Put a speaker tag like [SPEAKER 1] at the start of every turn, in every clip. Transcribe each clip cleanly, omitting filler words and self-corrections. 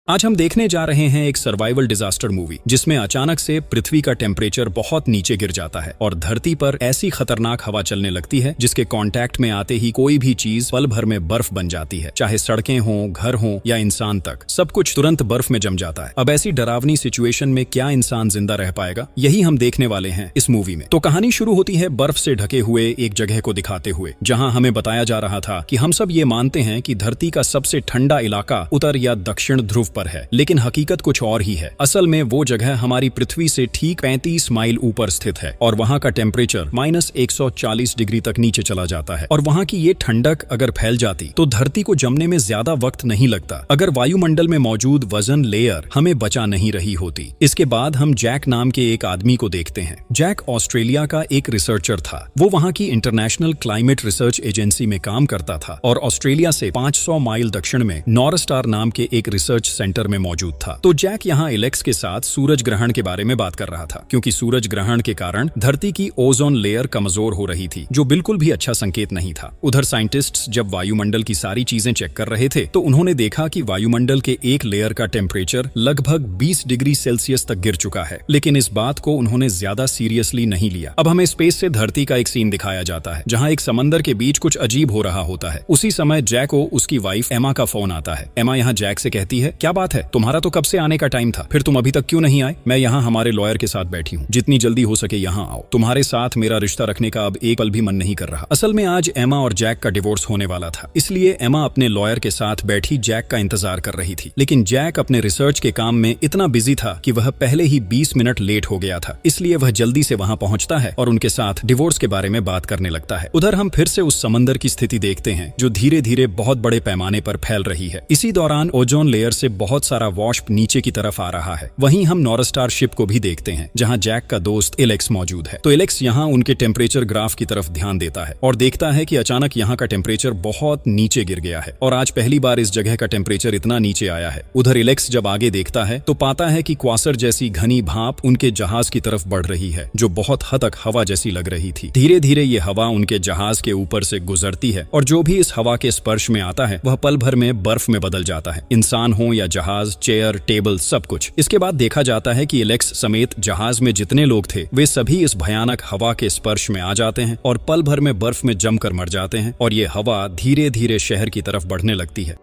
[SPEAKER 1] आज हम देखने जा रहे हैं एक सर्वाइवल डिजास्टर मूवी जिसमें अचानक से पृथ्वी का टेम्परेचर बहुत नीचे गिर जाता है और धरती पर ऐसी खतरनाक हवा चलने लगती है जिसके कांटेक्ट में आते ही कोई भी चीज पल भर में बर्फ बन जाती है। चाहे सड़कें हों, घर हों या इंसान तक, सब कुछ तुरंत बर्फ में जम जाता है। अब ऐसी डरावनी सिचुएशन में क्या इंसान जिंदा रह पाएगा, यही हम देखने वाले हैं इस मूवी में। तो कहानी शुरू होती है बर्फ से ढके हुए एक जगह को दिखाते हुए, जहां हमें बताया जा रहा था कि हम सब ये मानते हैं कि धरती का सबसे ठंडा इलाका उत्तर या दक्षिण ध्रुव पर है, लेकिन हकीकत कुछ और ही है। असल में वो जगह हमारी पृथ्वी से ठीक 35 माइल ऊपर स्थित है और वहाँ का टेम्परेचर -140 डिग्री तक नीचे चला जाता है। और वहाँ की ये ठंडक अगर फैल जाती तो धरती को जमने में ज्यादा वक्त नहीं लगता, अगर वायुमंडल में मौजूद वजन लेयर हमें बचा नहीं रही होती। इसके बाद हम जैक नाम के एक आदमी को देखते हैं। जैक ऑस्ट्रेलिया का एक रिसर्चर था। वो वहाँ की इंटरनेशनल क्लाइमेट रिसर्च एजेंसी में काम करता था और ऑस्ट्रेलिया से 500 माइल दक्षिण में नॉर्थ स्टार नाम के एक रिसर्च सेंटर में मौजूद था। तो जैक यहाँ एलेक्स के साथ सूरज ग्रहण के बारे में बात कर रहा था, क्योंकि सूरज ग्रहण के कारण धरती की ओजोन लेयर कमजोर हो रही थी, जो बिल्कुल भी अच्छा संकेत नहीं था। उधर साइंटिस्ट्स जब वायुमंडल की सारी चीजें चेक कर रहे थे तो उन्होंने देखा कि वायुमंडल के एक लेयर का टेम्परेचर लगभग 20 डिग्री सेल्सियस तक गिर चुका है, लेकिन इस बात को उन्होंने ज्यादा सीरियसली नहीं लिया। अब हमें स्पेस से धरती का एक सीन दिखाया जाता है जहाँ एक समंदर के बीच कुछ अजीब हो रहा होता है। उसी समय जैक को उसकी वाइफ एमा का फोन आता है। एमा यहाँ जैक से कहती है, क्या बात है, तुम्हारा तो कब से आने का टाइम था, फिर तुम अभी तक क्यों नहीं आए? मैं यहाँ हमारे लॉयर के साथ बैठी हूँ, जितनी जल्दी हो सके यहाँ आओ। तुम्हारे साथ मेरा रिश्ता रखने का अब एक पल भी मन नहीं कर रहा। असल में आज एमा और जैक का डिवोर्स होने वाला था, इसलिए एमा अपने लॉयर के साथ बैठी जैक का इंतजार कर रही थी। लेकिन जैक अपने रिसर्च के काम में इतना बिजी था कि वह पहले ही 20 मिनट लेट हो गया था, इसलिए वह जल्दी से वहाँ पहुँचता है और उनके साथ डिवोर्स के बारे में बात करने लगता है। उधर हम फिर से उस समंदर की स्थिति देखते हैं जो धीरे धीरे बहुत बड़े पैमाने पर फैल रही है। इसी दौरान ओजोन लेयर से बहुत सारा वाष्प नीचे की तरफ आ रहा है। वहीं हम नॉर्थ स्टार शिप को भी देखते हैं जहां जैक का दोस्त एलेक्स मौजूद है। तो एलेक्स यहां उनके टेम्परेचर ग्राफ की तरफ ध्यान देता है और देखता है कि अचानक यहां का टेम्परेचर बहुत नीचे गिर गया है और आज पहली बार इस जगह का टेम्परेचर इतना नीचे आया है। उधर एलेक्स जब आगे देखता है तो पाता है कि क्वासर जैसी घनी भाप उनके जहाज की तरफ बढ़ रही है, जो बहुत हद तक हवा जैसी लग रही थी। धीरे धीरे ये हवा उनके जहाज के ऊपर से गुजरती है और जो भी इस हवा के स्पर्श में आता है वह पल भर में बर्फ में बदल जाता है, इंसान हो या जहाज, चेयर, टेबल, सब कुछ। इसके बाद देखा जाता है कि एलेक्स समेत जहाज में जितने लोग थे वे सभी इस भयानक हवा के स्पर्श में आ जाते हैं और पल भर में बर्फ में जमकर मर जाते हैं और ये हवा धीरे धीरे शहर की तरफ बढ़ने लगती है।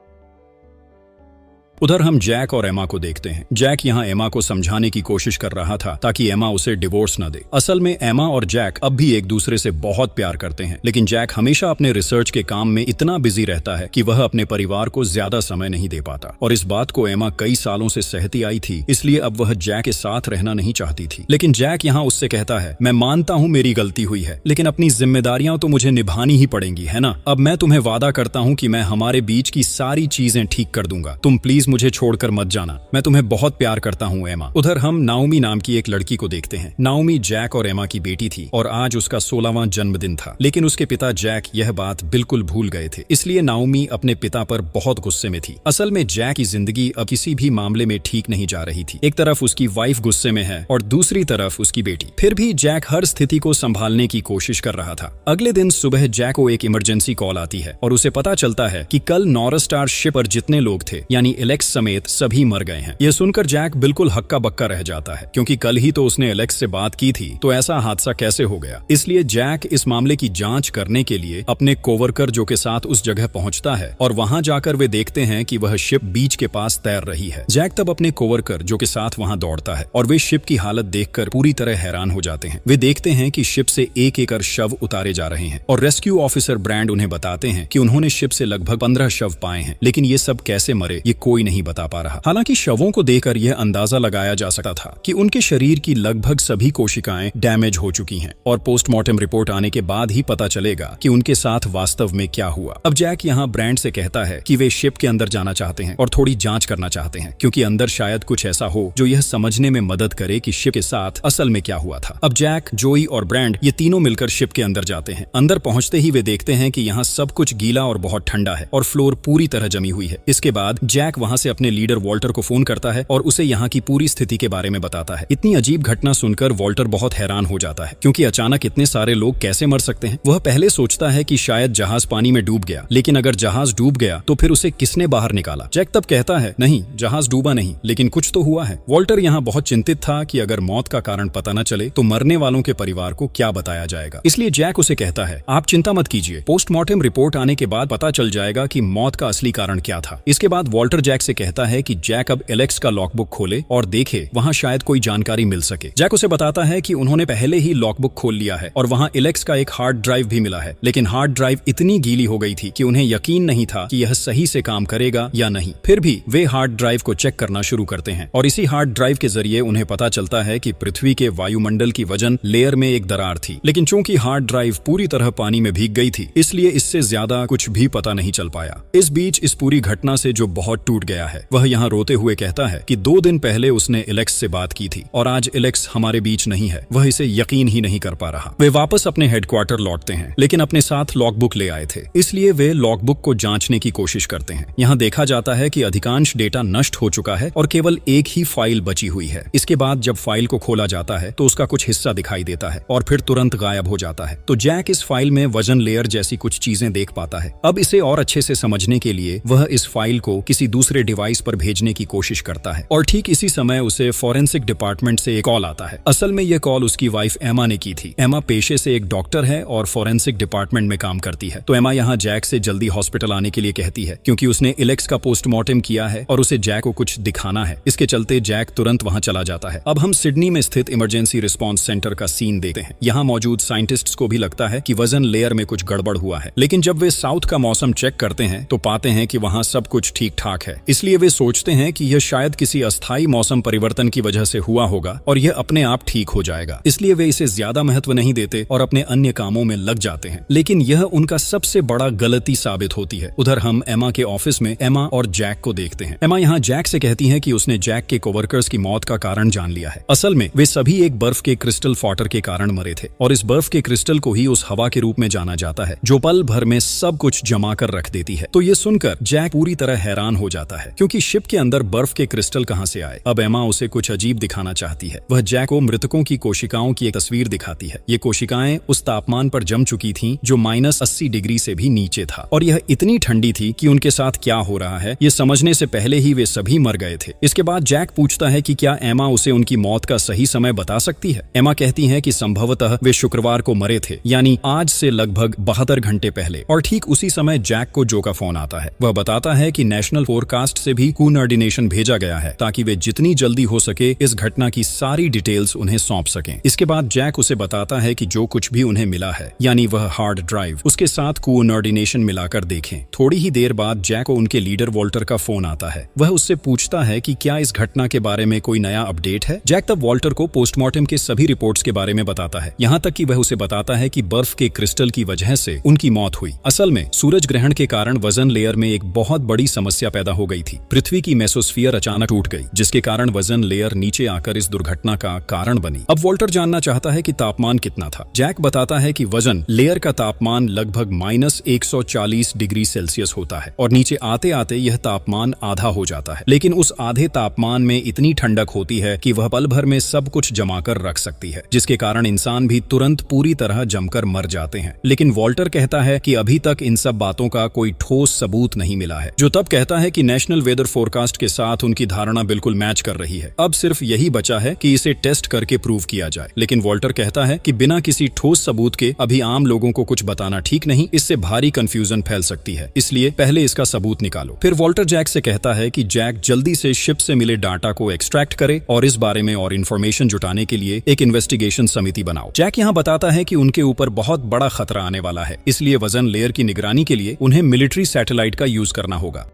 [SPEAKER 1] उधर हम जैक और एमा को देखते हैं। जैक यहाँ एमा को समझाने की कोशिश कर रहा था ताकि एमा उसे डिवोर्स न दे। असल में एमा और जैक अब भी एक दूसरे से बहुत प्यार करते हैं, लेकिन जैक हमेशा अपने रिसर्च के काम में इतना बिजी रहता है कि वह अपने परिवार को ज्यादा समय नहीं दे पाता और इस बात को एमा कई सालों से सहती आई थी, इसलिए अब वह जैक के साथ रहना नहीं चाहती थी। लेकिन जैक यहाँ उससे कहता है, मैं मानता हूँ मेरी गलती हुई है, लेकिन अपनी जिम्मेदारियां तो मुझे निभानी ही पड़ेंगी, है ना? अब मैं तुम्हें वादा करता हूँ कि मैं हमारे बीच की सारी चीजें ठीक कर दूंगा, तुम प्लीज मुझे छोड़कर मत जाना, मैं तुम्हें बहुत प्यार करता हूँ एमा। उधर हम नाओमी नाम की एक लड़की को देखते हैं। नाओमी जैक और एमा की बेटी थी और आज उसका 16वां जन्मदिन था, लेकिन उसके पिता जैक यह बात बिल्कुल भूल गए थे, इसलिए नाओमी अपने पिता पर बहुत गुस्से में थी। असल में जैक की जिंदगी अब किसी भी मामले में ठीक नहीं जा रही थी। एक तरफ उसकी वाइफ गुस्से में है और दूसरी तरफ उसकी बेटी। फिर भी जैक हर स्थिति को संभालने की कोशिश कर रहा था। अगले दिन सुबह जैक को एक इमरजेंसी कॉल आती है और उसे पता चलता है कि कल नॉर्थ स्टार शिप पर जितने लोग थे यानी एलेक्स समेत सभी मर गए हैं। यह सुनकर जैक बिल्कुल हक्का बक्का रह जाता है, क्योंकि कल ही तो उसने एलेक्स से बात की थी, तो ऐसा हादसा कैसे हो गया। इसलिए जैक इस मामले की जांच करने के लिए अपने कोवर्कर जो के साथ उस जगह पहुंचता है और वहां जाकर वे देखते हैं कि वह शिप बीच के पास तैर रही है। जैक तब अपने कोवर्कर जो के साथ वहां दौड़ता है और वे शिप की हालत देखकर पूरी तरह हैरान हो जाते हैं। वे देखते हैं कि शिप से एक एक शव उतारे जा रहे हैं और रेस्क्यू ऑफिसर ब्रांड उन्हें बताते हैं कि उन्होंने शिप से लगभग 15 शव पाए हैं, लेकिन ये सब कैसे मरे ये कोई नहीं बता पा रहा। हालांकि शवों को देखकर यह अंदाजा लगाया जा सकता था कि उनके शरीर की लगभग सभी कोशिकाएं डैमेज हो चुकी हैं और पोस्टमार्टम रिपोर्ट आने के बाद ही पता चलेगा कि उनके साथ वास्तव में क्या हुआ। अब जैक यहाँ ब्रांड से कहता है कि वे शिप के अंदर जाना चाहते हैं और थोड़ी जांच करना चाहते हैं, क्योंकि अंदर शायद कुछ ऐसा हो जो यह समझने में मदद करे कि शिप के साथ असल में क्या हुआ था। अब जैक, जोई और ब्रांड ये तीनों मिलकर शिप के अंदर जाते हैं। अंदर पहुंचते ही वे देखते हैं कि यहाँ सब कुछ गीला और बहुत ठंडा है और फ्लोर पूरी तरह जमी हुई है। इसके बाद जैक वहां वहां से अपने लीडर वॉल्टर को फोन करता है और उसे यहाँ की पूरी स्थिति के बारे में बताता है। इतनी अजीब घटना सुनकर वॉल्टर बहुत हैरान हो जाता है, क्योंकि अचानक इतने सारे लोग कैसे मर सकते हैं। वह पहले सोचता है कि शायद जहाज पानी में डूब गया, लेकिन अगर जहाज डूब गया तो फिर उसे किसने बाहर निकाला। जैक तब कहता है, नहीं, जहाज डूबा नहीं, लेकिन कुछ तो हुआ है। वॉल्टर यहाँ बहुत चिंतित था कि अगर मौत का कारण पता न चले तो मरने वालों के परिवार को क्या बताया जाएगा। इसलिए जैक उसे कहता है, आप चिंता मत कीजिए, पोस्टमार्टम रिपोर्ट आने के बाद पता चल जाएगा कि मौत का असली कारण क्या था। इसके बाद वॉल्टर जैक से कहता है कि जैक अब एलेक्स का लॉकबुक खोले और देखे, वहाँ शायद कोई जानकारी मिल सके। जैक उसे बताता है कि उन्होंने पहले ही लॉकबुक खोल लिया है और वहाँ एलेक्स का एक हार्ड ड्राइव भी मिला है, लेकिन हार्ड ड्राइव इतनी गीली हो गई थी कि उन्हें यकीन नहीं था कि यह सही से काम करेगा या नहीं। फिर भी वे हार्ड ड्राइव को चेक करना शुरू करते हैं और इसी हार्ड ड्राइव के जरिए उन्हें पता चलता है कि पृथ्वी के वायुमंडल की वजन लेयर में एक दरार थी, लेकिन चूंकि हार्ड ड्राइव पूरी तरह पानी में भीग गई थी, इसलिए इससे ज्यादा कुछ भी पता नहीं चल पाया। इस बीच इस पूरी घटना से जो बहुत टूट गया है, वह यहाँ रोते हुए कहता है कि 2 दिन पहले उसने एलेक्स से बात की थी और आज एलेक्स हमारे बीच नहीं है। वह इसे यकीन ही नहीं कर पा रहा। वे वापस अपने हेडक्वार्टर लौटते हैं, लेकिन अपने साथ लॉगबुक ले आए थे, इसलिए वे लॉगबुक को जांचने की कोशिश करते हैं। यहाँ देखा जाता है कि अधिकांश डेटा नष्ट हो चुका है और केवल एक ही फाइल बची हुई है। इसके बाद जब फाइल को खोला जाता है तो उसका कुछ हिस्सा दिखाई देता है और फिर तुरंत गायब हो जाता है। तो जैक इस फाइल में वजन लेयर जैसी कुछ चीजें देख पाता है। अब इसे और अच्छे से समझने के लिए वह इस फाइल को किसी दूसरे डिवाइस पर भेजने की कोशिश करता है और ठीक इसी समय उसे फॉरेंसिक डिपार्टमेंट से एक कॉल आता है। असल में यह कॉल उसकी वाइफ एमा ने की थी। एमा पेशे से एक डॉक्टर है और फॉरेंसिक डिपार्टमेंट में काम करती है। तो एमा यहाँ जैक से जल्दी हॉस्पिटल आने के लिए कहती है, क्योंकि उसने एलेक्स का पोस्टमार्टम किया है और उसे जैक को कुछ दिखाना है। इसके चलते जैक तुरंत वहां चला जाता है। अब हम सिडनी में स्थित इमरजेंसी रिस्पांस सेंटर का सीन देखते हैं। यहाँ मौजूद साइंटिस्ट्स को भी लगता है कि वजन लेयर में कुछ गड़बड़ हुआ है, लेकिन जब वे साउथ का मौसम चेक करते हैं तो पाते हैं कि वहाँ सब कुछ ठीक ठाक है। इसलिए वे सोचते हैं कि यह शायद किसी अस्थायी मौसम परिवर्तन की वजह से हुआ होगा और यह अपने आप ठीक हो जाएगा। इसलिए वे इसे ज्यादा महत्व नहीं देते और अपने अन्य कामों में लग जाते हैं, लेकिन यह उनका सबसे बड़ा गलती साबित होती है। उधर हम एमा के ऑफिस में एमा और जैक को देखते हैं। एमा यहाँ जैक से कहती है कि उसने जैक के कोवर्कर्स की मौत का कारण जान लिया है। असल में वे सभी एक बर्फ के क्रिस्टल फॉटर के कारण मरे थे और इस बर्फ के क्रिस्टल को ही उस हवा के रूप में जाना जाता है जो पल भर में सब कुछ जमा कर रख देती है। तो ये सुनकर जैक पूरी तरह हैरान हो जाता है, क्योंकि शिप के अंदर बर्फ के क्रिस्टल कहां से आए। अब एमा उसे कुछ अजीब दिखाना चाहती है। वह जैक को मृतकों की कोशिकाओं की एक तस्वीर दिखाती है। ये कोशिकाएं उस तापमान पर जम चुकी थीं जो -80 डिग्री से भी नीचे था और यह इतनी ठंडी थी कि उनके साथ क्या हो रहा है ये समझने से पहले ही वे सभी मर गए थे। इसके बाद जैक पूछता है कि क्या एमा उसे उनकी मौत का सही समय बता सकती है। एमा कहती है कि संभवतः वे शुक्रवार को मरे थे, यानी आज से लगभग 72 घंटे पहले। और ठीक उसी समय जैक को जो का फोन आता है। वह बताता है कि नेशनल फोरकास्ट से भी कोऑर्डिनेशन भेजा गया है ताकि वे जितनी जल्दी हो सके इस घटना की सारी डिटेल्स उन्हें सौंप सकें। इसके बाद जैक उसे बताता है कि जो कुछ भी उन्हें मिला है, यानी वह हार्ड ड्राइव, उसके साथ कोऑर्डिनेशन मिलाकर देखें। थोड़ी ही देर बाद जैक को उनके लीडर वॉल्टर का फोन आता है। वह उससे पूछता है कि क्या इस घटना के बारे में कोई नया अपडेट है। जैक तब वॉल्टर को पोस्टमार्टम के सभी रिपोर्ट्स के बारे में बताता है, यहाँ तक कि वह उसे बताता है कि बर्फ के क्रिस्टल की वजह से उनकी मौत हुई। असल में सूरज ग्रहण के कारण वजन लेयर में एक बहुत बड़ी समस्या पैदा हो गई थी। पृथ्वी की मेसोस्फीयर अचानक टूट गई, जिसके कारण वजन लेयर नीचे आकर इस दुर्घटना का कारण बनी। अब वॉल्टर जानना चाहता है कि तापमान कितना था। जैक बताता है कि वजन लेयर का तापमान लगभग -140 डिग्री सेल्सियस होता है और नीचे आते आते यह तापमान आधा हो जाता है। लेकिन उस आधे तापमान में इतनी ठंडक होती है कि वह पल भर में सब कुछ जमा कर रख सकती है, जिसके कारण इंसान भी तुरंत पूरी तरह जमकर मर जाते हैं। लेकिन वॉल्टर कहता है कि अभी तक इन सब बातों का कोई ठोस सबूत नहीं मिला है, जो तब कहता है कि नेशनल वेदर फोरकास्ट के साथ उनकी धारणा बिल्कुल मैच कर रही है। अब सिर्फ यही बचा है कि इसे टेस्ट करके प्रूव किया जाए। लेकिन वॉल्टर कहता है कि बिना किसी ठोस सबूत के अभी आम लोगों को कुछ बताना ठीक नहीं, इससे भारी कंफ्यूजन फैल सकती है, इसलिए पहले इसका सबूत निकालो। फिर वॉल्टर जैक से कहता है कि जैक जल्दी से शिप से मिले डाटा को एक्सट्रैक्ट करे और इस बारे में और इन्फॉर्मेशन जुटाने के लिए एक इन्वेस्टिगेशन समिति बनाओ। जैक यहाँ बताता है कि उनके ऊपर बहुत बड़ा खतरा आने वाला है, इसलिए वजन लेयर की निगरानी के लिए उन्हें मिलिट्री सैटेलाइट का यूज करना होगा।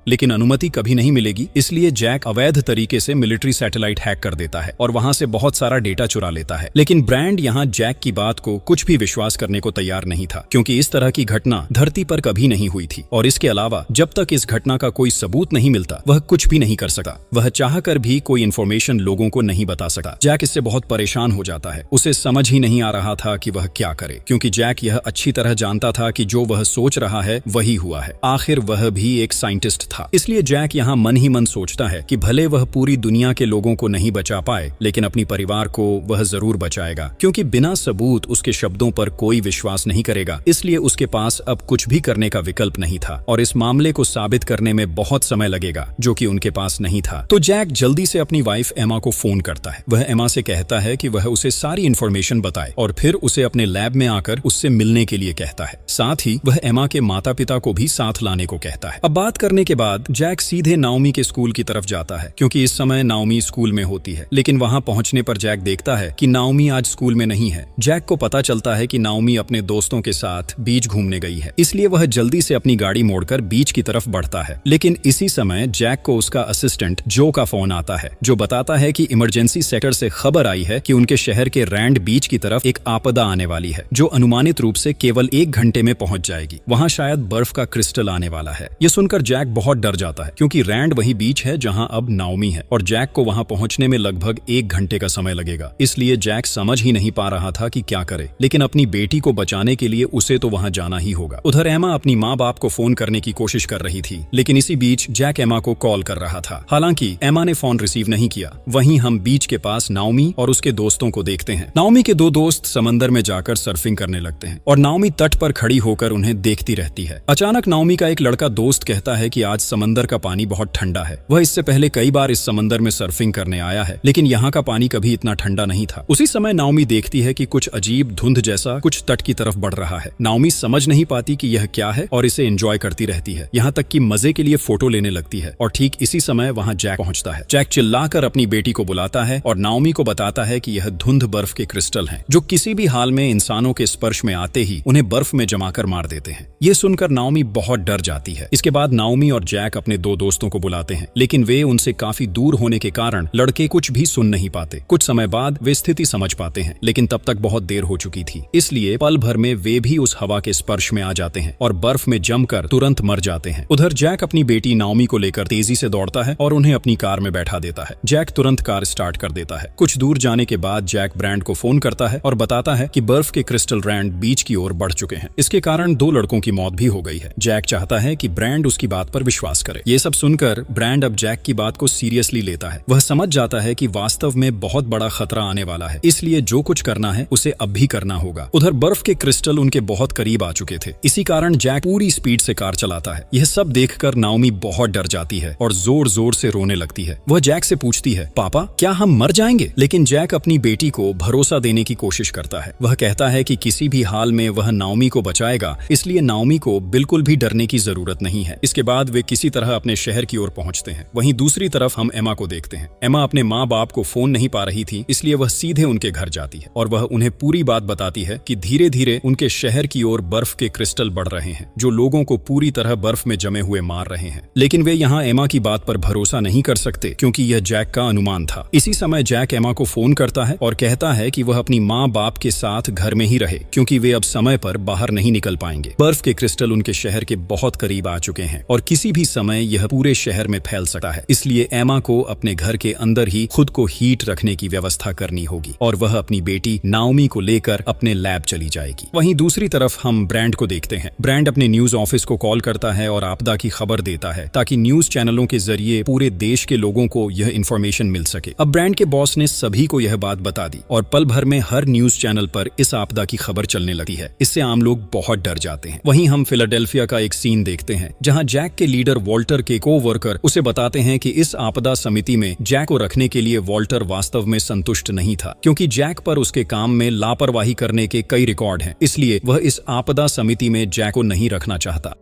[SPEAKER 1] लेकिन अनुमति कभी नहीं मिलेगी, इसलिए जैक अवैध तरीके से मिलिट्री सैटेलाइट हैक कर देता है और वहां से बहुत सारा डेटा चुरा लेता है। लेकिन ब्रांड यहाँ जैक की बात को कुछ भी विश्वास करने को तैयार नहीं था, क्योंकि इस तरह की घटना धरती पर कभी नहीं हुई थी और इसके अलावा जब तक इस घटना का कोई सबूत नहीं मिलता वह कुछ भी नहीं कर सकता। वह चाहकर भी कोई इन्फॉर्मेशन लोगों को नहीं बता सकता। जैक इससे बहुत परेशान हो जाता है। उसे समझ ही नहीं आ रहा था कि वह क्या करे, क्योंकि जैक यह अच्छी तरह जानता था कि जो वह सोच रहा है वही हुआ है। आखिर वह भी एक साइंटिस्ट था था। इसलिए जैक यहाँ मन ही मन सोचता है कि भले वह पूरी दुनिया के लोगों को नहीं बचा पाए, लेकिन अपनी परिवार को वह जरूर बचाएगा, क्योंकि बिना सबूत उसके शब्दों पर कोई विश्वास नहीं करेगा। इसलिए उसके पास अब कुछ भी करने का विकल्प नहीं था और इस मामले को साबित करने में बहुत समय लगेगा, जो कि उनके पास नहीं था। तो जैक जल्दी से अपनी वाइफ एमा को फोन करता है। वह एमा से कहता है कि वह उसे सारी इन्फॉर्मेशन बताए और फिर उसे अपने लैब में आकर उससे मिलने के लिए कहता है। साथ ही वह एमा के माता पिता को भी साथ लाने को कहता है। अब बात करने के बाद जैक सीधे नाओमी के स्कूल की तरफ जाता है, क्योंकि इस समय नाओमी स्कूल में होती है। लेकिन वहां पहुंचने पर जैक देखता है कि नाओमी आज स्कूल में नहीं है। जैक को पता चलता है कि नाओमी अपने दोस्तों के साथ बीच घूमने गई है, इसलिए वह जल्दी से अपनी गाड़ी मोड़कर बीच की तरफ बढ़ता है। लेकिन इसी समय जैक को उसका असिस्टेंट जो का फोन आता है, जो बताता है कि इमरजेंसी सेक्टर से खबर आई है कि उनके शहर के रैंड बीच की तरफ एक आपदा आने वाली है, जो अनुमानित रूप से केवल 1 घंटे में पहुंच जाएगी। वहां शायद बर्फ का क्रिस्टल आने वाला है। यह सुनकर जैक बहुत डर जाता है, क्योंकि रैंड वही बीच है जहां अब नाओमी है और जैक को वहां पहुंचने में लगभग 1 घंटे का समय लगेगा। इसलिए जैक समझ ही नहीं पा रहा था कि क्या करे, लेकिन अपनी बेटी को बचाने के लिए उसे तो वहां जाना ही होगा। उधर एमा अपनी माँ बाप को फोन करने की कोशिश कर रही थी, लेकिन इसी बीच जैक एमा को कॉल कर रहा था। हालांकि एमा ने फोन रिसीव नहीं किया। वहीं हम बीच के पास नाओमी और उसके दोस्तों को देखते हैं। नाओमी के 2 दोस्त समंदर में जाकर सर्फिंग करने लगते हैं और नाओमी तट पर खड़ी होकर उन्हें देखती रहती है। अचानक नाओमी का एक लड़का दोस्त कहता है कि आज समंदर का पानी बहुत ठंडा है। वह इससे पहले कई बार इस समंदर में सर्फिंग करने आया है, लेकिन यहाँ का पानी कभी इतना ठंडा नहीं था। उसी समय नाओमी देखती है कि कुछ अजीब धुंध जैसा कुछ तट की तरफ बढ़ रहा है। नाओमी समझ नहीं पाती कि यह क्या है और इसे एंजॉय करती रहती है, यहाँ तक कि मजे के लिए फोटो लेने लगती है। और ठीक इसी समय वहाँ जैक पहुँचता है। जैक चिल्लाकर अपनी बेटी को बुलाता है और नाओमी को बताता है कि यह धुंध बर्फ के क्रिस्टल हैं, जो किसी भी हाल में इंसानों के स्पर्श में आते ही उन्हें बर्फ में जमाकर मार देते हैं। ये सुनकर नाओमी बहुत डर जाती है। इसके बाद नाओमी और जैक अपने 2 दोस्तों को बुलाते हैं, लेकिन वे उनसे काफी दूर होने के कारण लड़के कुछ भी सुन नहीं पाते। कुछ समय बाद वे स्थिति समझ पाते हैं, लेकिन तब तक बहुत देर हो चुकी थी। इसलिए पल भर में वे भी उस हवा के स्पर्श में आ जाते हैं और बर्फ में जमकर तुरंत मर जाते हैं। उधर जैक अपनी बेटी नाओमी को लेकर तेजी से दौड़ता है और उन्हें अपनी कार में बैठा देता है। जैक तुरंत कार स्टार्ट कर देता है। कुछ दूर जाने के बाद जैक ब्रैंड को फोन करता है और बताता है कि बर्फ के क्रिस्टल रैंड बीच की ओर बढ़ चुके हैं। इसके कारण 2 लड़कों की मौत भी हो गई है। जैक चाहता है कि ब्रैंड उसकी बात पर विश्वास करे। ये सब सुनकर ब्रैंड अब जैक की बात को सीरियसली लेता है। वह समझ जाता है कि वास्तव में बहुत बड़ा खतरा आने वाला है, इसलिए जो कुछ करना है उसे अब भी करना होगा। उधर बर्फ के क्रिस्टल उनके बहुत करीब आ चुके थे। इसी कारण जैक पूरी स्पीड से कार चलाता है। यह सब देखकर नाओमी बहुत डर जाती है और जोर जोर से रोने लगती है। वह जैक से पूछती है, पापा क्या हम मर जाएंगे? लेकिन जैक अपनी बेटी को भरोसा देने की कोशिश करता है। वह कहता है कि किसी भी हाल में वह नाओमी को बचाएगा, इसलिए नाओमी को बिल्कुल भी डरने की जरूरत नहीं है। इसके बाद वे किसी तरह अपने शहर की ओर पहुंचते हैं। वहीं दूसरी तरफ हम एमा को देखते हैं। एमा अपने माँ बाप को फोन नहीं पा रही थी, इसलिए वह सीधे उनके घर जाती है और वह उन्हें पूरी बात बताती है कि धीरे धीरे उनके शहर की ओर बर्फ के क्रिस्टल बढ़ रहे हैं, जो लोगों को पूरी तरह बर्फ में जमे हुए मार रहे हैं। लेकिन वे यहाँ एमा की बात पर भरोसा नहीं कर सकते, क्योंकि यह जैक का अनुमान था। इसी समय जैक एमा को फोन करता है और कहता है कि वह अपनी माँ बाप के साथ घर में ही रहे, क्योंकि वे अब समय पर बाहर नहीं निकल पाएंगे। बर्फ के क्रिस्टल उनके शहर के बहुत करीब आ चुके हैं और किसी भी समय यह पूरे शहर में फैल सकता है। इसलिए एमा को अपने घर के अंदर ही खुद को हीट रखने की व्यवस्था करनी होगी और वह अपनी बेटी नाओमी को लेकर अपने लैब चली जाएगी। वहीं दूसरी तरफ हम ब्रैंड को देखते हैं। ब्रैंड अपने न्यूज ऑफिस को कॉल करता है और आपदा की खबर देता है, ताकि न्यूज चैनलों के जरिए पूरे देश के लोगों को यह इंफॉर्मेशन मिल सके। अब ब्रैंड के बॉस ने सभी को यह बात बता दी और पल भर में हर न्यूज चैनल पर इस आपदा की खबर चलने लगी है। इससे आम लोग बहुत डर जाते हैं। वहीं हम फिलाडेल्फिया का एक सीन देखते हैं, जहां जैक के लीडर वॉल्टर के को-वर्कर उसे बताते हैं कि इस आपदा समिति में जैक को रखने के लिए वॉल्टर वास्तव में संतुष्ट नहीं था, क्योंकि जैक पर उसके काम में लापरवाही करने के कई रिकॉर्ड हैं। इसलिए वह इस आपदा समिति में जैक को नहीं रखना चाहता।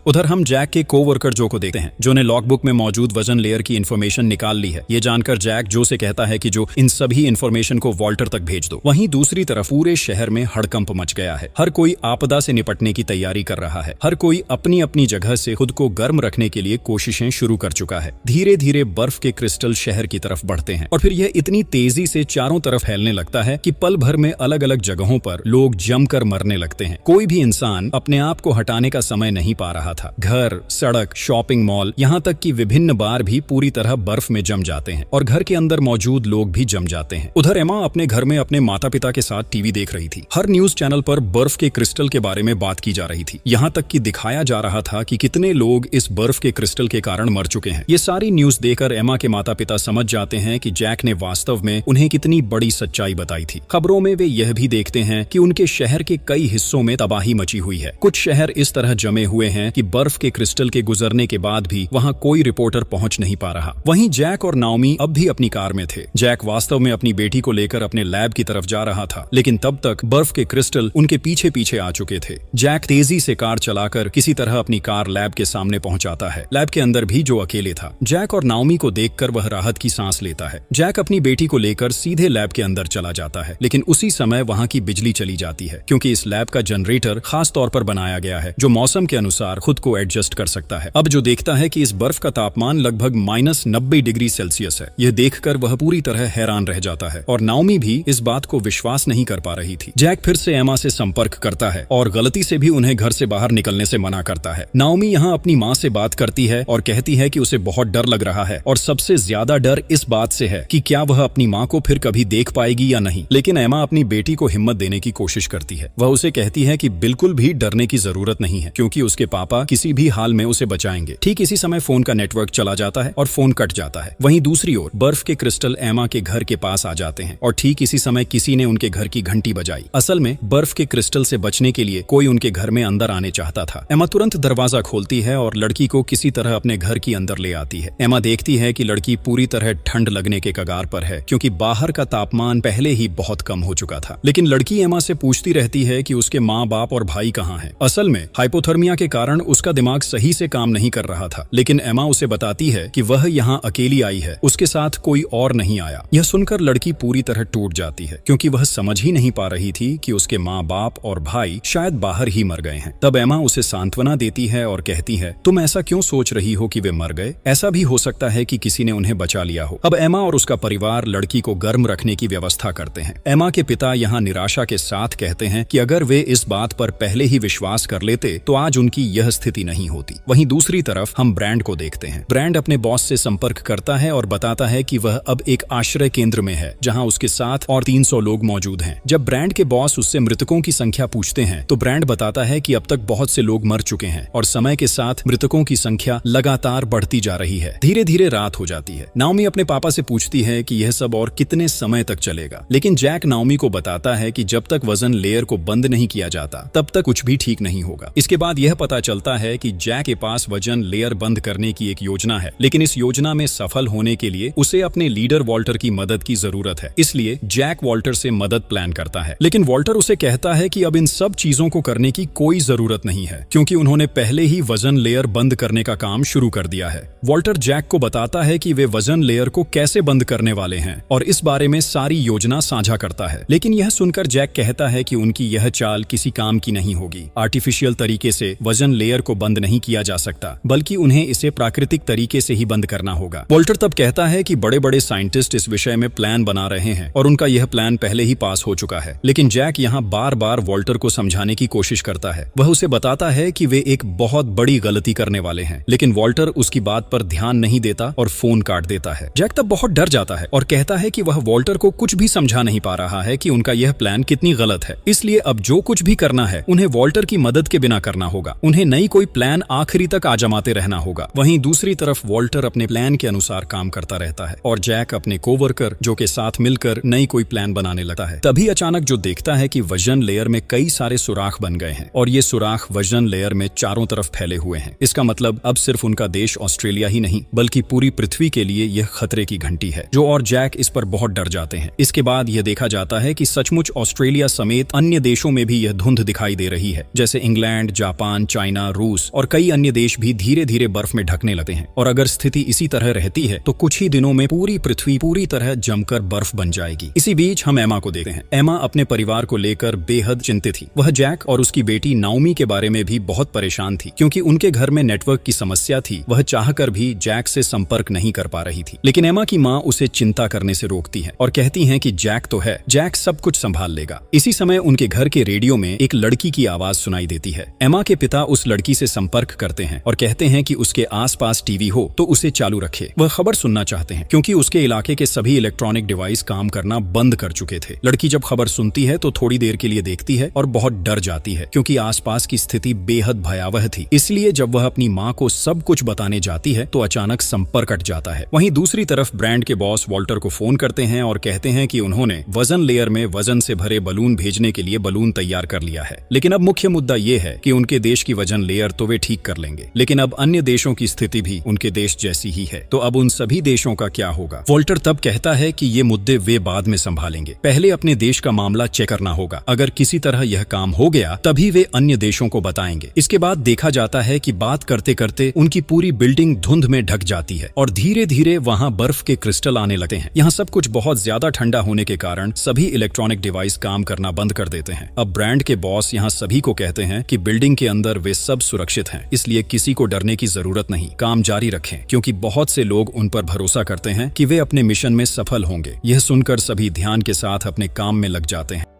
[SPEAKER 1] उधर हम जैक के को-वर्कर जो को देखते हैं, जो ने लॉगबुक में मौजूद वजन लेयर की इन्फॉर्मेशन निकाल ली है। ये जानकर जैक जो से कहता है कि जो इन सभी इन्फॉर्मेशन को वॉल्टर तक भेज दो। वहीं दूसरी तरफ पूरे शहर में हड़कंप मच गया है। हर कोई आपदा से निपटने की तैयारी कर रहा है। हर कोई अपनी अपनी जगह से खुद को गर्म रखने के लिए कोशिशें शुरू कर चुका है। धीरे धीरे बर्फ के क्रिस्टल शहर की तरफ बढ़ते हैं और फिर यह इतनी तेजी से चारों तरफ फैलने लगता है कि पल भर में अलग अलग जगहों पर लोग जमकर मरने लगते हैं। कोई भी इंसान अपने आप को हटाने का समय नहीं पा रहा रहा था। घर, सड़क, शॉपिंग मॉल, यहाँ तक कि विभिन्न बार भी पूरी तरह बर्फ में जम जाते हैं और घर के अंदर मौजूद लोग भी जम जाते हैं। उधर एमा अपने घर में अपने माता पिता के साथ टीवी देख रही थी। हर न्यूज चैनल पर बर्फ के क्रिस्टल के बारे में बात की जा रही थी। यहाँ तक कि दिखाया जा रहा था कि कितने लोग इस बर्फ के क्रिस्टल के कारण मर चुके हैं। ये सारी न्यूज देखकर एमा के माता पिता समझ जाते हैं कि जैक ने वास्तव में उन्हें कितनी बड़ी सच्चाई बताई थी। खबरों में वे यह भी देखते हैं कि उनके शहर के कई हिस्सों में तबाही मची हुई है। कुछ शहर इस तरह जमे हुए हैं कि बर्फ के क्रिस्टल के गुजरने के बाद भी वहाँ कोई रिपोर्टर पहुँच नहीं पा रहा। वहीं जैक और नाओमी अब भी अपनी कार में थे। जैक वास्तव में अपनी बेटी को लेकर अपने लैब की तरफ जा रहा था, लेकिन तब तक बर्फ के क्रिस्टल उनके पीछे पीछे आ चुके थे। जैक तेजी से कार चलाकर किसी तरह अपनी कार लैब के सामने पहुंचाता है। लैब के अंदर भी जो अकेले था। जैक और नाओमी को देखकर वह राहत की सांस लेता है। जैक अपनी बेटी को लेकर सीधे लैब के अंदर चला जाता है, लेकिन उसी समय वहां की बिजली चली जाती है, क्योंकि इस लैब का जनरेटर खास तौर पर बनाया गया है जो मौसम के अनुसार खुद को एडजस्ट कर सकता है। अब जो देखता है कि इस बर्फ का तापमान लगभग -90 डिग्री सेल्सियस है। यह देखकर वह पूरी तरह हैरान रह जाता है और नाओमी भी इस बात को विश्वास नहीं कर पा रही थी। जैक फिर से एमा से संपर्क करता है और गलती से भी उन्हें घर से बाहर निकलने से मना करता है। नाओमी यहाँ अपनी माँ से बात करती है और कहती है कि उसे बहुत डर लग रहा है और सबसे ज्यादा डर इस बात से है कि क्या वह अपनी माँ को फिर कभी देख पाएगी या नहीं। लेकिन एमा अपनी बेटी को हिम्मत देने की कोशिश करती है। वह उसे कहती है कि बिल्कुल भी डरने की जरूरत नहीं है, क्योंकि उसके पापा किसी भी हाल में उसे बचाएंगे। ठीक इसी समय फोन का नेटवर्क चला जाता है और फोन कट जाता है। वहीं दूसरी ओर बर्फ के क्रिस्टल एमा के घर के पास आ जाते हैं और ठीक इसी समय किसी ने उनके घर की घंटी बजाई। असल में बर्फ के क्रिस्टल से बचने के लिए कोई उनके घर में अंदर आने चाहता था। एमा तुरंत दरवाजा खोलती है और लड़की को किसी तरह अपने घर की अंदर ले आती है। एमा देखती है कि लड़की पूरी तरह ठंड लगने के कगार पर है, क्योंकि बाहर का तापमान पहले ही बहुत कम हो चुका था। लेकिन लड़की एमा से पूछती रहती है कि उसके माँ बाप और भाई कहाँ हैं। असल में हाइपोथर्मिया के कारण उसका दिमाग सही से काम नहीं कर रहा था, लेकिन एमा उसे बताती है कि वह यहाँ अकेली आई है, उसके साथ कोई और नहीं आया। यह सुनकर लड़की पूरी तरह टूट जाती है, क्योंकि वह समझ ही नहीं पा रही थी कि उसके माँ बाप और भाई शायद बाहर ही मर गए हैं। तब एमा उसे सांत्वना देती है और कहती है, तुम ऐसा क्यों सोच रही हो कि वे मर गए? ऐसा भी हो सकता है कि किसी ने उन्हें बचा लिया हो। अब एमा और उसका परिवार लड़की को गर्म रखने की व्यवस्था करते हैं। एमा के पिता यहाँ निराशा के साथ कहते हैं कि अगर वे इस बात पर पहले ही विश्वास कर लेते तो आज उनकी यह स्थिति नहीं होती। वहीं दूसरी तरफ हम ब्रैंड को देखते हैं। ब्रैंड अपने बॉस से संपर्क करता है और बताता है कि वह अब एक आश्रय केंद्र में है, जहां उसके साथ और 300 लोग मौजूद हैं। जब ब्रैंड के बॉस उससे मृतकों की संख्या पूछते हैं तो ब्रैंड बताता है कि अब तक बहुत से लोग मर चुके हैं और समय के साथ मृतकों की संख्या लगातार बढ़ती जा रही है। धीरे धीरे रात हो जाती है। नाओमी अपने पापा से पूछती है कि यह सब और कितने समय तक चलेगा, लेकिन जैक नाओमी को बताता है कि जब तक वजन लेयर को बंद नहीं किया जाता तब तक कुछ भी ठीक नहीं होगा। इसके बाद यह पता चलता है कि जैक के पास वजन लेयर बंद करने की एक योजना है, लेकिन इस योजना में सफल होने के लिए उसे अपने लीडर वॉल्टर की मदद की जरूरत है। इसलिए जैक वॉल्टर से मदद प्लान करता है, लेकिन वॉल्टर उसे कहता है कि अब इन सब चीजों को करने की कोई जरूरत नहीं है, क्योंकि उन्होंने पहले ही वजन लेयर बंद करने का काम शुरू कर दिया है। वॉल्टर जैक को बताता है कि वे वजन लेयर को कैसे बंद करने वाले हैं और इस बारे में सारी योजना साझा करता है। लेकिन यह सुनकर जैक कहता है कि उनकी यह चाल किसी काम की नहीं होगी। आर्टिफिशियल तरीके से वजन लेयर को बंद नहीं किया जा सकता, बल्कि उन्हें इसे प्राकृतिक तरीके से ही बंद करना होगा। वॉल्टर तब कहता है कि बड़े बड़े साइंटिस्ट इस विषय में प्लान बना रहे हैं और उनका यह प्लान पहले ही पास हो चुका है। लेकिन जैक यहाँ बार बार वॉल्टर को समझाने की कोशिश करता है। वह उसे बताता है कि वे एक बहुत बड़ी गलती करने वाले हैं, लेकिन वॉल्टर उसकी बात पर ध्यान नहीं देता और फोन काट देता है। जैक तब बहुत डर जाता है और कहता है कि वह वॉल्टर को कुछ भी समझा नहीं पा रहा है कि उनका यह प्लान कितनी गलत है। इसलिए अब जो कुछ भी करना है उन्हें वॉल्टर की मदद के बिना करना होगा। उन्हें नई कोई प्लान आखिरी तक आजमाते रहना होगा। वहीं दूसरी तरफ वॉल्टर अपने प्लान के अनुसार काम करता रहता है और जैक अपने कोवर्कर जो के साथ मिलकर नई कोई प्लान बनाने लगता है। तभी अचानक जो देखता है कि वजन लेयर में कई सारे सुराख बन गए हैं और ये सुराख वजन लेयर में चारों तरफ फैले हुए हैं। इसका मतलब अब सिर्फ उनका देश ऑस्ट्रेलिया ही नहीं बल्कि पूरी पृथ्वी के लिए यह खतरे की घंटी है। जो और जैक इस पर बहुत डर जाते हैं। इसके बाद यह देखा जाता है कि सचमुच ऑस्ट्रेलिया समेत अन्य देशों में भी यह धुंध दिखाई दे रही है, जैसे इंग्लैंड, जापान, चाइना, रूस और कई अन्य देश भी धीरे धीरे बर्फ में ढकने लगते हैं। और अगर स्थिति इसी तरह रहती है तो कुछ ही दिनों में पूरी पृथ्वी पूरी तरह जमकर बर्फ बन जाएगी। इसी बीच हम एमा को देखते हैं। एमा अपने परिवार को लेकर बेहद चिंतित थी। वह जैक और उसकी बेटी नाओमी के बारे में भी बहुत परेशान थी, क्योंकि उनके घर में नेटवर्क की समस्या थी। वह चाहकर भी जैक से संपर्क नहीं कर पा रही थी। लेकिन एमा की माँ उसे चिंता करने से रोकती है और कहती हैं कि जैक तो है, जैक सब कुछ संभाल लेगा। इसी समय उनके घर के रेडियो में एक लड़की की आवाज सुनाई देती है। एमा के पिता उस लड़की लड़की से संपर्क करते हैं और कहते हैं कि उसके आसपास टीवी हो तो उसे चालू रखे। वह खबर सुनना चाहते हैं क्योंकि उसके इलाके के सभी इलेक्ट्रॉनिक डिवाइस काम करना बंद कर चुके थे। लड़की जब खबर सुनती है तो थोड़ी देर के लिए देखती है और बहुत डर जाती है क्योंकि आसपास की स्थिति बेहद भयावह थी। इसलिए जब वह अपनी माँ को सब कुछ बताने जाती है तो अचानक संपर्क कट जाता है। वहीं दूसरी तरफ ब्रांड के बॉस वॉल्टर को फोन करते हैं और कहते हैं कि उन्होंने वजन लेयर में वजन से भरे बलून भेजने के लिए बलून तैयार कर लिया है। लेकिन अब मुख्य मुद्दा ये है कि उनके देश की वजन लेयर तो वे ठीक कर लेंगे, लेकिन अब अन्य देशों की स्थिति भी उनके देश जैसी ही है। तो अब उन सभी देशों का क्या होगा? वॉल्टर तब कहता है कि ये मुद्दे वे बाद में संभालेंगे, पहले अपने देश का मामला चेक करना होगा। अगर किसी तरह यह काम हो गया तभी वे अन्य देशों को बताएंगे। इसके बाद देखा जाता है कि बात करते करते उनकी पूरी बिल्डिंग धुंध में ढक जाती है और धीरे धीरे वहां बर्फ के क्रिस्टल आने लगते हैं। यहाँ सब कुछ बहुत ज्यादा ठंडा होने के कारण सभी इलेक्ट्रॉनिक डिवाइस काम करना बंद कर देते हैं। अब ब्रांड के बॉस यहाँ सभी को कहते हैं कि बिल्डिंग के अंदर वे सब सुरक्षित हैं, इसलिए किसी को डरने की जरूरत नहीं, काम जारी रखें, क्योंकि बहुत से लोग उन पर भरोसा करते हैं कि वे अपने मिशन में सफल होंगे। यह सुनकर सभी ध्यान के साथ अपने काम में लग जाते हैं।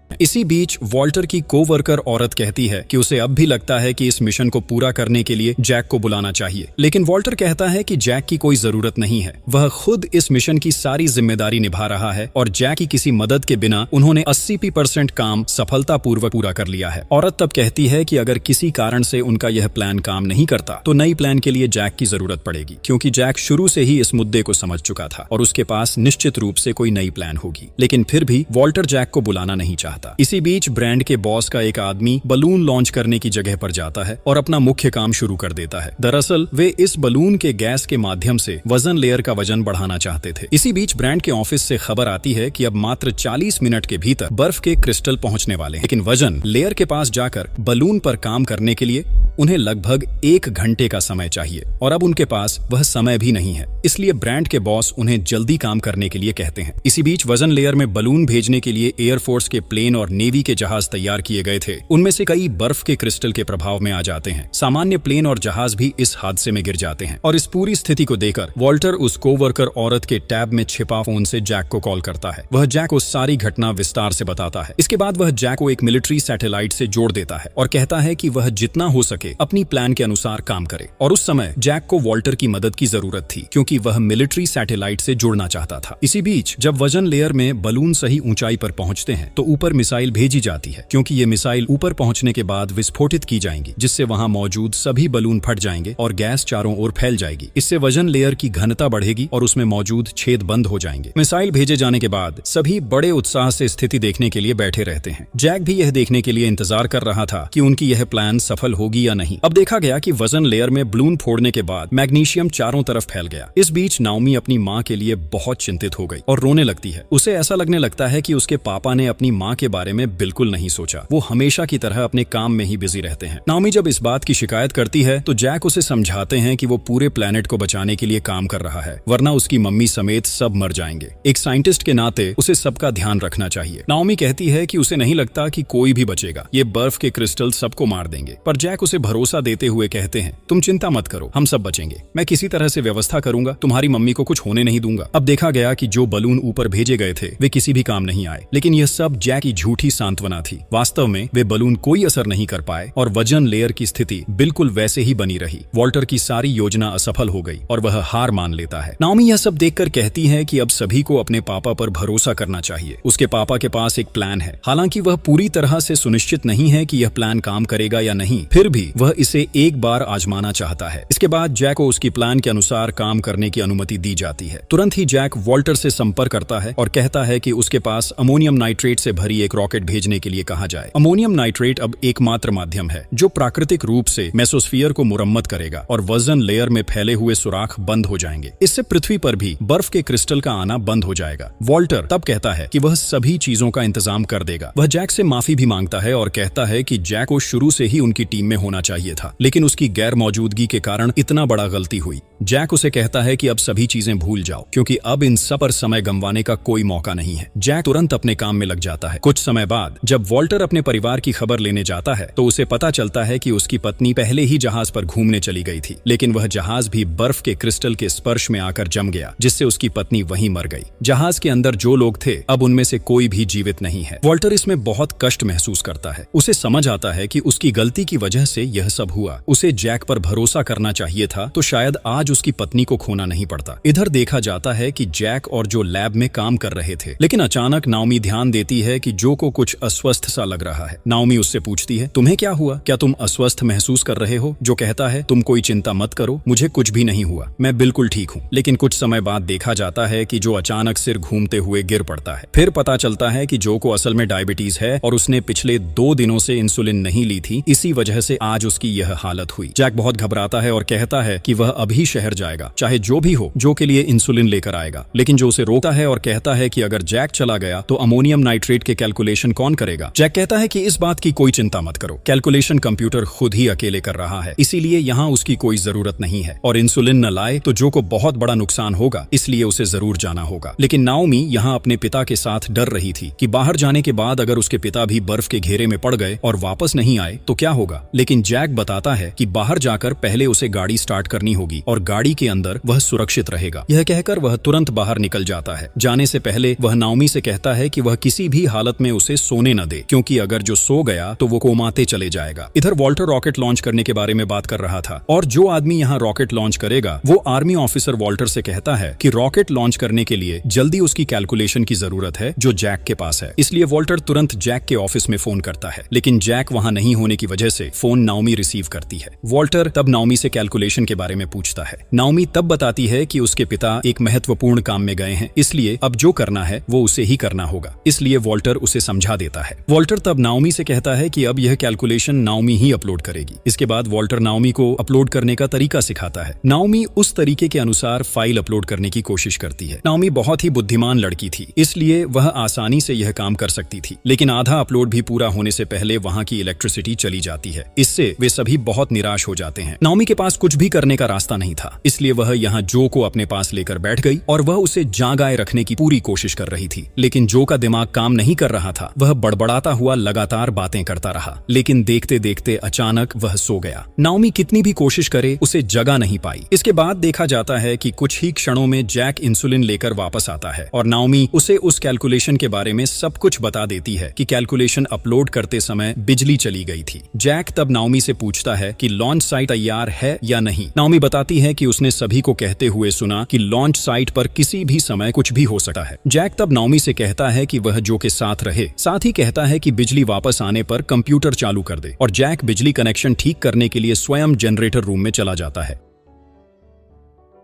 [SPEAKER 1] इसी बीच वॉल्टर की कोवर्कर औरत कहती है कि उसे अब भी लगता है कि इस मिशन को पूरा करने के लिए जैक को बुलाना चाहिए, लेकिन वॉल्टर कहता है कि जैक की कोई जरूरत नहीं है, वह खुद इस मिशन की सारी जिम्मेदारी निभा रहा है और जैक की किसी मदद के बिना उन्होंने 80% काम सफलतापूर्वक पूरा कर लिया है। औरत तब कहती है कि अगर किसी कारण से उनका यह प्लान काम नहीं करता तो नई प्लान के लिए जैक की जरूरत पड़ेगी, क्योंकि जैक शुरू से ही इस मुद्दे को समझ चुका था और उसके पास निश्चित रूप से कोई नई प्लान होगी। लेकिन फिर भी वॉल्टर जैक को बुलाना नहीं चाहता। इसी बीच ब्रांड के बॉस का एक आदमी बलून लॉन्च करने की जगह पर जाता है और अपना मुख्य काम शुरू कर देता है। दरअसल वे इस बलून के गैस के माध्यम से वजन लेयर का वजन बढ़ाना चाहते थे। इसी बीच ब्रांड के ऑफिस से खबर आती है कि अब मात्र 40 मिनट के भीतर बर्फ के क्रिस्टल पहुंचने वाले हैं, लेकिन वजन लेयर के पास जाकर बलून पर काम करने के लिए उन्हें लगभग 1 घंटे का समय चाहिए और अब उनके पास वह समय भी नहीं है। इसलिए ब्रांड के बॉस उन्हें जल्दी काम करने के लिए कहते हैं। इसी बीच वजन लेयर में बलून भेजने के लिए एयरफोर्स के प्लेन और नेवी के जहाज तैयार किए गए थे। उनमें से कई बर्फ के क्रिस्टल के प्रभाव में आ जाते हैं। सामान्य प्लेन और जहाज भी इस हादसे में गिर जाते हैं और इस पूरी स्थिति को देखकर वॉल्टर उस कोवर्कर औरत के टैब में छिपा फोन से जैक को कॉल करता है। वह जैक को सारी घटना विस्तार से बताता है। इसके बाद वह जैक को एक मिलिट्री सैटेलाइट से जोड़ देता है और कहता है कि वह जितना हो सके अपनी प्लान के अनुसार काम करे। और उस समय जैक को वॉल्टर की मदद की जरूरत थी, क्योंकि वह मिलिट्री सैटेलाइट से जुड़ना चाहता था। इसी बीच जब वजन लेयर में बलून सही ऊंचाई पर पहुंचते हैं तो ऊपर मिसाइल भेजी जाती है, क्योंकि ये मिसाइल ऊपर पहुंचने के बाद विस्फोटित की जाएंगी, जिससे वहां मौजूद सभी बलून फट जाएंगे और गैस चारों ओर फैल जाएगी। इससे वजन लेयर की घनता बढ़ेगी और उसमें मौजूद छेद बंद हो जाएंगे। मिसाइल भेजे जाने के बाद सभी बड़े उत्साह से स्थिति देखने के लिए बैठे रहते हैं। जैक भी यह देखने के लिए इंतजार कर रहा था कि उनकी यह प्लान सफल होगी या नहीं। अब देखा गया कि वजन लेयर में बलून फोड़ने के बाद मैग्नीशियम चारों तरफ फैल गया। इस बीच नाओमी अपनी माँ के लिए बहुत चिंतित हो गई और रोने लगती है। उसे ऐसा लगने लगता है कि उसके पापा ने अपनी माँ के बारे में बिल्कुल नहीं सोचा, वो हमेशा की तरह अपने काम में ही बिजी रहते हैं। नाओमी जब इस बात की शिकायत करती है तो जैक उसे समझाते हैं कि वो पूरे प्लेनेट को बचाने के लिए काम कर रहा है, वरना उसकी मम्मी समेत सब मर जाएंगे। एक साइंटिस्ट के नाते उसे सबका ध्यान रखना चाहिए। नाओमी कहती है कि उसे नहीं लगता कि कोई भी बचेगा, ये बर्फ के क्रिस्टल सबको मार देंगे। पर जैक उसे भरोसा देते हुए कहते हैं, तुम चिंता मत करो, हम सब बचेंगे, मैं किसी तरह से व्यवस्था करूंगा, तुम्हारी मम्मी को कुछ होने नहीं दूंगा। अब देखा गया कि जो बलून ऊपर भेजे गए थे वे किसी भी काम नहीं आए, लेकिन यह सब जैक की झूठी सांत्वना थी। वास्तव में वे बलून कोई असर नहीं कर पाए और वजन लेयर की स्थिति बिल्कुल वैसे ही बनी रही। वॉल्टर की सारी योजना असफल हो गई और वह हार मान लेता है। नाओमी यह सब देखकर कहती है कि अब सभी को अपने पापा पर भरोसा करना चाहिए। उसके पापा के पास एक प्लान है, हालांकि वह पूरी तरह से सुनिश्चित नहीं है कि यह प्लान काम करेगा या नहीं, फिर भी वह इसे एक बार आजमाना चाहता है। इसके बाद जैक को उसकी प्लान के अनुसार काम करने की अनुमति दी जाती है। तुरंत ही जैक वॉल्टर से संपर्क करता है और कहता है कि उसके पास अमोनियम नाइट्रेट से भरी एक रॉकेट भेजने के लिए कहा जाए। अमोनियम नाइट्रेट अब एकमात्र माध्यम है जो प्राकृतिक रूप से मेसोस्फीयर को मुरम्मत करेगा और वजन लेयर में फैले हुए सुराख बंद हो जाएंगे। इससे पृथ्वी पर भी बर्फ के क्रिस्टल का आना बंद हो जाएगा। वॉल्टर तब कहता है कि वह सभी चीजों का इंतजाम कर देगा। वह जैक से माफी भी मांगता है और कहता है कि जैक को शुरू से ही उनकी टीम में होना चाहिए था, लेकिन उसकी गैर मौजूदगी के कारण इतना बड़ा गलती हुई। जैक उसे कहता है कि अब सभी चीजें भूल जाओ, क्योंकि अब इन सब पर समय गंवाने का कोई मौका नहीं है। जैक तुरंत अपने काम में लग जाता है। कुछ समय बाद जब वॉल्टर अपने परिवार की खबर लेने जाता है तो उसे पता चलता है कि उसकी पत्नी पहले ही जहाज पर घूमने चली गई थी, लेकिन वह जहाज भी बर्फ के क्रिस्टल के स्पर्श में आकर जम गया, जिससे उसकी पत्नी वहीं मर गई। जहाज के अंदर जो लोग थे अब उनमें से कोई भी जीवित नहीं है। वॉल्टर इसमें बहुत कष्ट महसूस करता है। उसे समझ आता है कि उसकी गलती की वजह से यह सब हुआ। उसे जैक पर भरोसा करना चाहिए था तो शायद आज उसकी पत्नी को खोना नहीं पड़ता। इधर देखा जाता है कि जैक और जो लैब में काम कर रहे थे, लेकिन अचानक नाओमी ध्यान देती है कि जो को कुछ अस्वस्थ सा लग रहा है। नाओमी उससे पूछती है, तुम्हें क्या हुआ? क्या तुम अस्वस्थ महसूस कर रहे हो? जो कहता है, तुम कोई चिंता मत करो, मुझे कुछ भी नहीं हुआ, मैं बिल्कुल ठीक हूँ। लेकिन कुछ समय बाद देखा जाता है कि जो अचानक सिर घूमते हुए गिर पड़ता है। फिर पता चलता है कि जो को असल में डायबिटीज है और उसने पिछले 2 दिनों से इंसुलिन नहीं ली थी, इसी वजह से आज उसकी यह हालत हुई। जैक बहुत घबराता है और कहता है कि वह अभी शहर जाएगा, चाहे जो भी हो, जो के लिए इंसुलिन लेकर आएगा। लेकिन जो उसे रोकता है और कहता है कि अगर जैक चला गया तो अमोनियम नाइट्रेट के कैलकुलेशन कौन करेगा? जैक कहता है कि इस बात की कोई चिंता मत करो, कैलकुलेशन कंप्यूटर खुद ही अकेले कर रहा है, इसीलिए यहाँ उसकी कोई जरूरत नहीं है। और इंसुलिन न लाए तो जो को बहुत बड़ा नुकसान होगा, इसलिए उसे जरूर जाना होगा। लेकिन नाओमी यहाँ अपने पिता के साथ डर रही थी कि बाहर जाने के बाद अगर उसके पिता भी बर्फ के घेरे में पड़ गए और वापस नहीं आए तो क्या होगा। लेकिन जैक बताता है कि बाहर जाकर पहले उसे गाड़ी स्टार्ट करनी होगी और गाड़ी के अंदर वह सुरक्षित रहेगा। यह कहकर वह तुरंत बाहर निकल जाता है। जाने से पहले वह नाओमी से कहता है कि वह किसी भी हालत में उसे सोने न दे, क्योंकि अगर जो सो गया तो वो कोमाते चले जाएगा। इधर वॉल्टर रॉकेट लॉन्च करने के बारे में बात कर रहा था और जो आदमी यहाँ रॉकेट लॉन्च करेगा वो आर्मी ऑफिसर वॉल्टर से कहता है कि रॉकेट लॉन्च करने के लिए जल्दी उसकी कैलकुलेशन की जरूरत है जो जैक के पास है। इसलिए वॉल्टर तुरंत जैक के ऑफिस में फोन करता है, लेकिन जैक वहां नहीं होने की वजह से फोन नाओमी रिसीव करती है। वॉल्टर तब नाओमी से कैलकुलेशन के बारे में पूछता है। नाओमी तब बताती है कि उसके पिता एक महत्वपूर्ण काम में गए हैं, इसलिए अब जो करना है वो उसे ही करना होगा। इसलिए वॉल्टर उसे समझा देता है। वॉल्टर तब नाओमी से कहता है कि अब यह कैलकुलेशन नाओमी ही अपलोड करेगी। इसके बाद वॉल्टर नाओमी को अपलोड करने का तरीका सिखाता है। नाओमी उस तरीके के अनुसार फाइल अपलोड करने की कोशिश करती है। नाओमी बहुत ही बुद्धिमान लड़की थी, इसलिए वह आसानी से यह काम कर सकती थी, लेकिन आधा अपलोड भी पूरा होने से पहले वहां की इलेक्ट्रिसिटी चली जाती है। इससे वे सभी बहुत निराश हो जाते हैं। नाओमी के पास कुछ भी करने का रास्ता नहीं था, इसलिए वह यहाँ जो को अपने पास लेकर बैठ गई और वह उसे जागाए रखने की पूरी कोशिश कर रही थी। लेकिन जो का दिमाग काम नहीं कर रहा था। वह बड़बड़ाता हुआ लगातार बातें करता रहा, लेकिन देखते देखते अचानक वह सो गया। नाओमी कितनी भी कोशिश करे उसे जगा नहीं पाई। इसके बाद देखा जाता है कि कुछ ही क्षणों में जैक इंसुलिन लेकर वापस आता है और नाओमी उसे उस कैलकुलेशन के बारे में सब कुछ बता देती है कि कैलकुलेशन अपलोड करते समय बिजली चली गई थी। जैक तब नाओमी से पूछता है कि लॉन्च साइट तैयार है या नहीं। नाओमी बताती है कि उसने सभी को कहते हुए सुना कि लॉन्च साइट पर किसी भी समय कुछ भी हो सकता है। जैक तब नाओमी से कहता है कि वह जो के साथ रहे, साथ ही कहता है कि बिजली वापस आने पर कंप्यूटर चालू कर दे और जैक बिजली कनेक्शन ठीक करने के लिए स्वयं जनरेटर रूम में चला जाता है।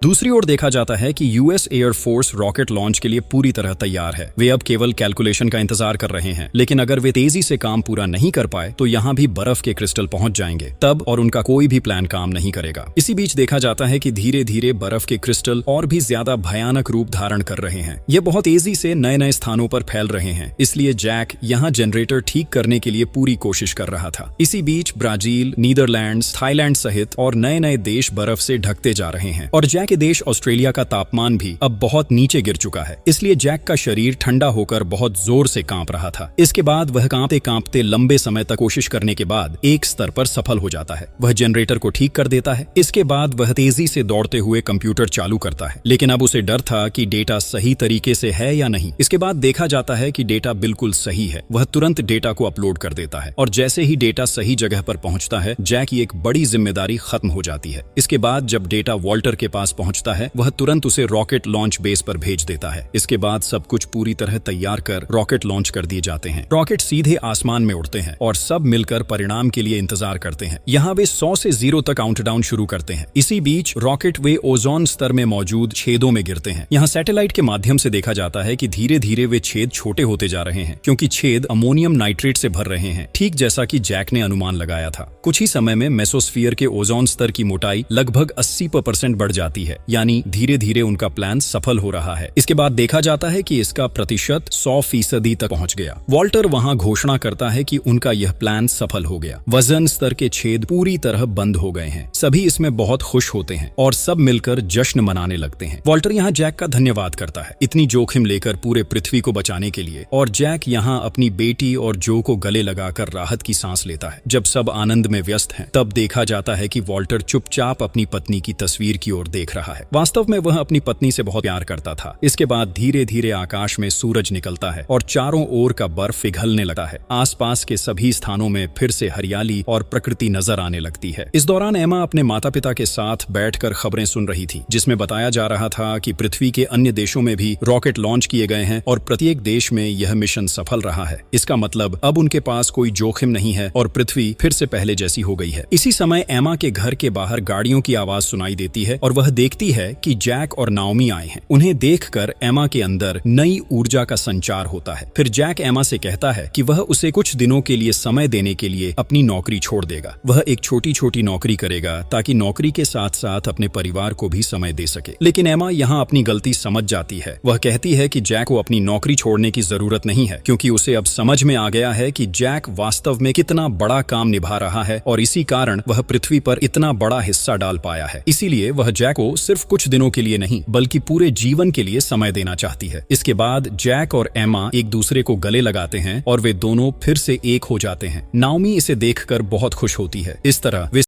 [SPEAKER 1] दूसरी ओर देखा जाता है कि US air force rocket launch के लिए पूरी तरह तैयार है। वे अब केवल कैलकुलेशन का इंतजार कर रहे हैं, लेकिन अगर वे तेजी से काम पूरा नहीं कर पाए तो यहाँ भी बर्फ के क्रिस्टल पहुंच जाएंगे तब, और उनका कोई भी प्लान काम नहीं करेगा। इसी बीच देखा जाता है कि धीरे धीरे बर्फ के क्रिस्टल और भी ज्यादा भयानक रूप धारण कर रहे हैं। ये बहुत तेजी से नए नए स्थानों पर फैल रहे हैं, इसलिए जैक यहाँ जनरेटर ठीक करने के लिए पूरी कोशिश कर रहा था। इसी बीच ब्राजील, नीदरलैंड्स, थाईलैंड सहित और नए नए देश बर्फ से ढकते जा रहे हैं और जैक के देश ऑस्ट्रेलिया का तापमान भी अब बहुत नीचे गिर चुका है, इसलिए जैक का शरीर ठंडा होकर बहुत जोर से कांप रहा था। इसके बाद वह कांपते कांपते लंबे समय तक कोशिश करने के बाद एक स्तर पर सफल हो जाता है। वह जनरेटर को ठीक कर देता है। इसके बाद वह तेजी से दौड़ते हुए कंप्यूटर चालू करता है, लेकिन अब उसे डर था कि डेटा सही तरीके से है या नहीं। इसके बाद देखा जाता है कि डेटा बिल्कुल सही है। वह तुरंत डेटा को अपलोड कर देता है और जैसे ही डेटा सही जगह पर पहुंचता है, जैक की एक बड़ी जिम्मेदारी खत्म हो जाती है। इसके बाद जब डेटा वॉल्टर के पास पहुंचता है, वह तुरंत उसे रॉकेट लॉन्च बेस पर भेज देता है। इसके बाद सब कुछ पूरी तरह तैयार कर रॉकेट लॉन्च कर दिए जाते हैं। रॉकेट सीधे आसमान में उड़ते हैं और सब मिलकर परिणाम के लिए इंतजार करते हैं। यहाँ वे 100 से 0 तक काउंटडाउन शुरू करते हैं। इसी बीच रॉकेट वे ओजोन स्तर में मौजूद छेदों में गिरते हैं। यहाँ सैटेलाइट के माध्यम से देखा जाता है कि धीरे धीरे वे छेद छोटे होते जा रहे हैं, क्योंकि छेद अमोनियम नाइट्रेट से भर रहे हैं, ठीक जैसा कि जैक ने अनुमान लगाया था। कुछ ही समय में मेसोस्फीयर के ओजोन स्तर की मोटाई लगभग 80% बढ़ जाती है है, यानी धीरे धीरे उनका प्लान सफल हो रहा है। इसके बाद देखा जाता है कि इसका प्रतिशत 100% तक पहुंच गया। वॉल्टर वहां घोषणा करता है कि उनका यह प्लान सफल हो गया। वजन स्तर के छेद पूरी तरह बंद हो गए हैं। सभी इसमें बहुत खुश होते हैं और सब मिलकर जश्न मनाने लगते हैं। वॉल्टर यहाँ जैक का धन्यवाद करता है, इतनी जोखिम लेकर पूरे पृथ्वी को बचाने के लिए, और जैक यहाँ अपनी बेटी और जो को गले लगाकर राहत की सांस लेता है। जब सब आनंद में व्यस्त हैं, तब देखा जाता है कि वॉल्टर चुपचाप अपनी पत्नी की तस्वीर की ओर देख रहा है। वास्तव में वह अपनी पत्नी से बहुत प्यार करता था। इसके बाद धीरे धीरे आकाश में सूरज निकलता है और चारों ओर का बर्फ पिघलने लगता है। आसपास के सभी स्थानों में फिर से हरियाली और प्रकृति नजर आने लगती है। इस दौरान एमा अपने माता पिता के साथ बैठकर खबरें सुन रही थी, जिसमें बताया जा रहा था कि पृथ्वी के अन्य देशों में भी रॉकेट लॉन्च किए गए हैं और प्रत्येक देश में यह मिशन सफल रहा है। इसका मतलब अब उनके पास कोई जोखिम नहीं है और पृथ्वी फिर से पहले जैसी हो गई है। इसी समय एमा के घर के बाहर गाड़ियों की आवाज सुनाई देती है और वह देखती है कि जैक और नाओमी आए हैं। उन्हें देखकर एमा के अंदर नई ऊर्जा का संचार होता है। फिर जैक एमा से कहता है कि वह उसे कुछ दिनों के लिए समय देने के लिए अपनी नौकरी छोड़ देगा। वह एक छोटी छोटी नौकरी करेगा ताकि नौकरी के साथ साथ अपने परिवार को भी समय दे सके। लेकिन एमा यहाँ अपनी गलती समझ जाती है। वह कहती है कि जैक को अपनी नौकरी छोड़ने की जरूरत नहीं है, क्योंकि उसे अब समझ में आ गया है कि जैक वास्तव में कितना बड़ा काम निभा रहा है और इसी कारण वह पृथ्वी पर इतना बड़ा हिस्सा डाल पाया है। इसीलिए वह जैक को सिर्फ कुछ दिनों के लिए नहीं बल्कि पूरे जीवन के लिए समय देना चाहती है। इसके बाद जैक और एमा एक दूसरे को गले लगाते हैं और वे दोनों फिर से एक हो जाते हैं। नाओमी इसे देखकर बहुत खुश होती है। इस तरह वे